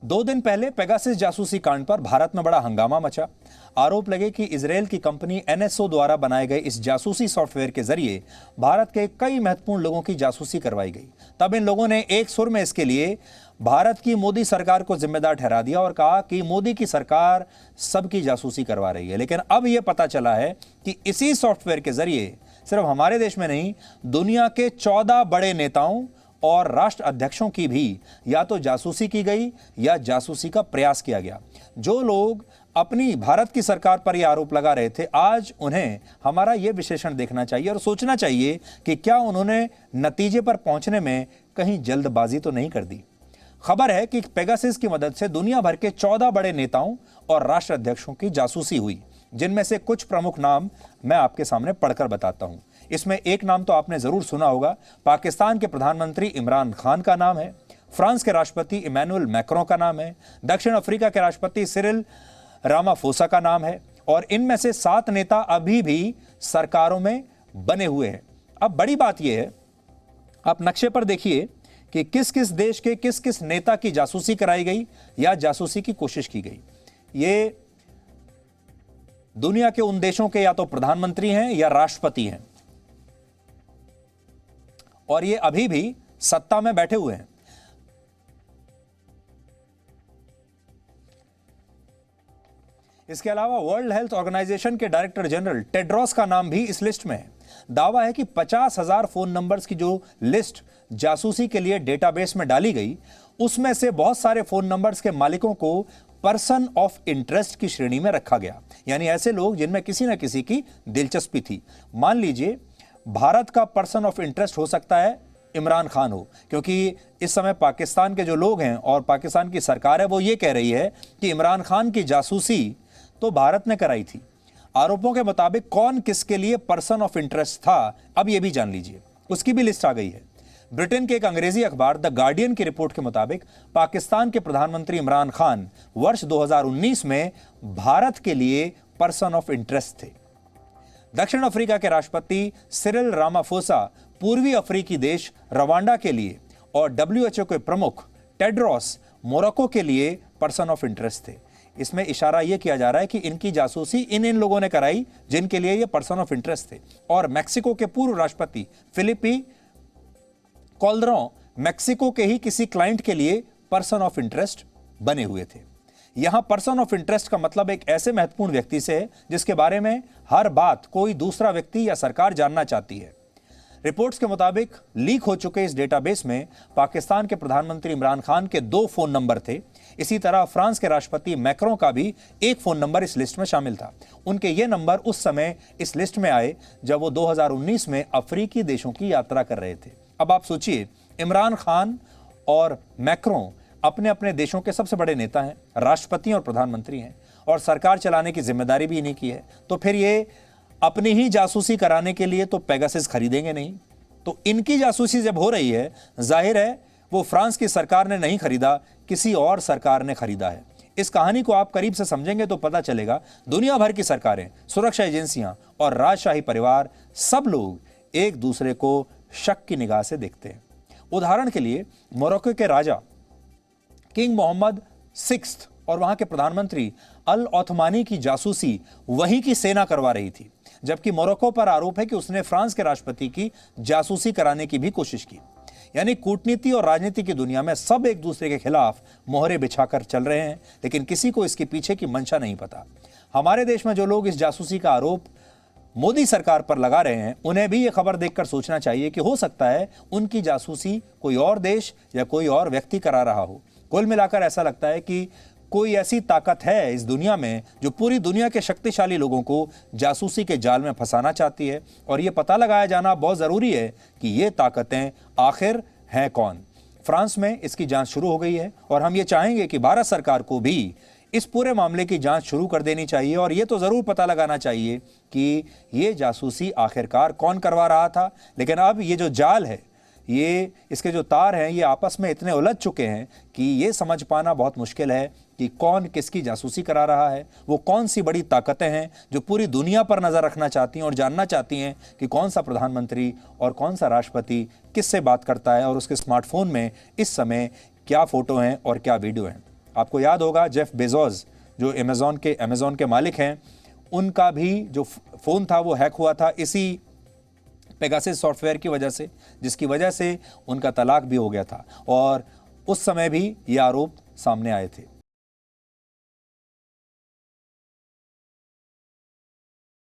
2 दिन पहले पेगासस जासूसी कांड पर भारत में बड़ा हंगामा मचा। आरोप लगे कि इजरायल की कंपनी एनएसओ द्वारा बनाए गए इस जासूसी सॉफ्टवेयर के जरिए भारत के कई महत्वपूर्ण लोगों की जासूसी करवाई गई। तब इन लोगों ने एक सुर में इसके लिए भारत की मोदी सरकार को जिम्मेदार ठहरा दिया और कहा कि मोदी की सरकार सबकी जासूसी करवा रही है। लेकिन अब यह पता चला है कि इसी सॉफ्टवेयर के जरिए सिर्फ हमारे देश में नहीं, दुनिया के 14 बड़े नेताओं और राष्ट्र अध्यक्षों की भी या तो जासूसी की गई या जासूसी का प्रयास किया गया। जो लोग अपनी भारत की सरकार पर यह आरोप लगा रहे थे, आज उन्हें हमारा यह विश्लेषण देखना चाहिए और सोचना चाहिए कि क्या उन्होंने नतीजे पर पहुंचने में कहीं जल्दबाजी तो नहीं कर दी। खबर है कि पेगासस की मदद से दुनिया भर के 14 बड़े नेताओं और राष्ट्र अध्यक्षों की जासूसी हुई, जिनमें से कुछ प्रमुख नाम मैं आपके सामने पढ़कर बताता हूं। इसमें एक नाम तो आपने जरूर सुना होगा। पाकिस्तान के प्रधानमंत्री इमरान खान का नाम है, फ्रांस के राष्ट्रपति इमैनुअल मैक्रों का नाम है, दक्षिण अफ्रीका के राष्ट्रपति सिरिल रामाफोसा का नाम है और इनमें से 7 नेता अभी भी सरकारों में बने हुए हैं। अब बड़ी बात यह है, आप नक्शे पर देखिए कि किस किस देश के किस किस नेता की जासूसी कराई गई या जासूसी की कोशिश की गई। ये दुनिया के उन देशों के या तो प्रधानमंत्री हैं या राष्ट्रपति हैं और ये अभी भी सत्ता में बैठे हुए हैं। इसके अलावा वर्ल्ड हेल्थ ऑर्गेनाइजेशन के डायरेक्टर जनरल टेड्रोस का नाम भी इस लिस्ट में है। दावा है कि 50,000 फोन नंबर्स की जो लिस्ट जासूसी के लिए डेटाबेस में डाली गई, उसमें से बहुत सारे फोन नंबर्स के मालिकों को पर्सन ऑफ इंटरेस्ट की श्रेणी में रखा गया, यानी ऐसे लोग जिनमें किसी न किसी की दिलचस्पी थी। मान लीजिए भारत का पर्सन ऑफ इंटरेस्ट हो सकता है इमरान खान हो, क्योंकि इस समय पाकिस्तान के जो लोग हैं और पाकिस्तान की सरकार है वो ये कह रही है कि इमरान खान की जासूसी तो भारत ने कराई थी। आरोपों के मुताबिक कौन किसके लिए पर्सन ऑफ इंटरेस्ट था, अब यह भी जान लीजिए, उसकी भी लिस्ट आ गई है। ब्रिटेन के एक अंग्रेजी अखबार द गार्डियन की रिपोर्ट के मुताबिक पाकिस्तान के प्रधानमंत्री इमरान खान वर्ष 2019 में भारत के लिए पर्सन ऑफ इंटरेस्ट थे। दक्षिण अफ्रीका के राष्ट्रपति सिरिल रामाफोसा पूर्वी अफ्रीकी देश रवांडा के लिए और WHO के प्रमुख टेड्रोस मोरक्को के लिए पर्सन ऑफ इंटरेस्ट थे। इसमें इशारा यह किया जा रहा है कि इनकी जासूसी इन लोगों ने कराई जिनके लिए ये पर्सन ऑफ इंटरेस्ट थे। और मैक्सिको के पूर्व राष्ट्रपति फिलिपी कॉल्ड्रोन मैक्सिको के ही किसी क्लाइंट के लिए पर्सन ऑफ इंटरेस्ट बने हुए थे। यहां पर्सन ऑफ इंटरेस्ट का मतलब एक ऐसे महत्वपूर्ण व्यक्ति से है जिसके बारे में हर बात कोई दूसरा व्यक्ति या सरकार जानना चाहती है। रिपोर्ट्स के मुताबिक लीक हो चुके इस डेटाबेस में पाकिस्तान के प्रधानमंत्री इमरान खान के 2 फोन नंबर थे। इसी तरह फ्रांस के राष्ट्रपति मैक्रों का भी एक फोन नंबर इस लिस्ट में शामिल था। उनके ये नंबर उस समय इस लिस्ट में आए जब वो 2019 में अफ्रीकी देशों की यात्रा कर रहे थे। अब आप सोचिए, इमरान खान और मैक्रों अपने अपने देशों के सबसे बड़े नेता हैं, राष्ट्रपति और प्रधानमंत्री हैं और सरकार चलाने की जिम्मेदारी भी इन्हीं की है। तो फिर ये अपनी ही जासूसी कराने के लिए तो पेगासस खरीदेंगे नहीं। तो इनकी जासूसी जब हो रही है, जाहिर है वो फ्रांस की सरकार ने नहीं खरीदा, किसी और सरकार ने खरीदा है। इस कहानी को आप करीब से समझेंगे तो पता चलेगा दुनिया भर की सरकारें, सुरक्षा एजेंसियां और राजशाही परिवार, सब लोग एक दूसरे को शक की निगाह से देखते हैं। उदाहरण के लिए मोरक्को के राजा किंग मोहम्मद 6 और वहां के प्रधानमंत्री अल ओथमानी की जासूसी वहीं की सेना करवा रही थी, जबकि मोरक्को पर आरोप है कि उसने फ्रांस के राष्ट्रपति की जासूसी कराने की भी कोशिश की। यानी कूटनीति और राजनीति की दुनिया में सब एक दूसरे के खिलाफ मोहरे बिछाकर चल रहे हैं, लेकिन किसी को इसके पीछे की मंशा नहीं पता। हमारे देश में जो लोग इस जासूसी का आरोप मोदी सरकार पर लगा रहे हैं, उन्हें भी यह खबर देखकर सोचना चाहिए कि हो सकता है उनकी जासूसी कोई और देश या कोई और व्यक्ति करा रहा हो। कुल मिलाकर ऐसा लगता है कि कोई ऐसी ताकत है इस दुनिया में जो पूरी दुनिया के शक्तिशाली लोगों को जासूसी के जाल में फंसाना चाहती है और यह पता लगाया जाना बहुत ज़रूरी है कि ये ताकतें आखिर हैं कौन। फ्रांस में इसकी जांच शुरू हो गई है और हम ये चाहेंगे कि भारत सरकार को भी इस पूरे मामले की जांच शुरू कर देनी चाहिए और ये तो ज़रूर पता लगाना चाहिए कि ये जासूसी आखिरकार कौन करवा रहा था। लेकिन अब ये जो जाल है, ये इसके जो तार हैं, ये आपस में इतने उलझ चुके हैं कि ये समझ पाना बहुत मुश्किल है कि कौन किसकी जासूसी करा रहा है। वो कौन सी बड़ी ताकतें हैं जो पूरी दुनिया पर नज़र रखना चाहती हैं और जानना चाहती हैं कि कौन सा प्रधानमंत्री और कौन सा राष्ट्रपति किससे बात करता है और उसके स्मार्टफोन में इस समय क्या फ़ोटो हैं और क्या वीडियो हैं। आपको याद होगा जेफ बेजोस जो अमेज़न के मालिक हैं, उनका भी जो फ़ोन था वो हैक हुआ था इसी पेगासस सॉफ्टवेयर की वजह से, जिसकी वजह से उनका तलाक भी हो गया था और उस समय भी ये आरोप सामने आए थे।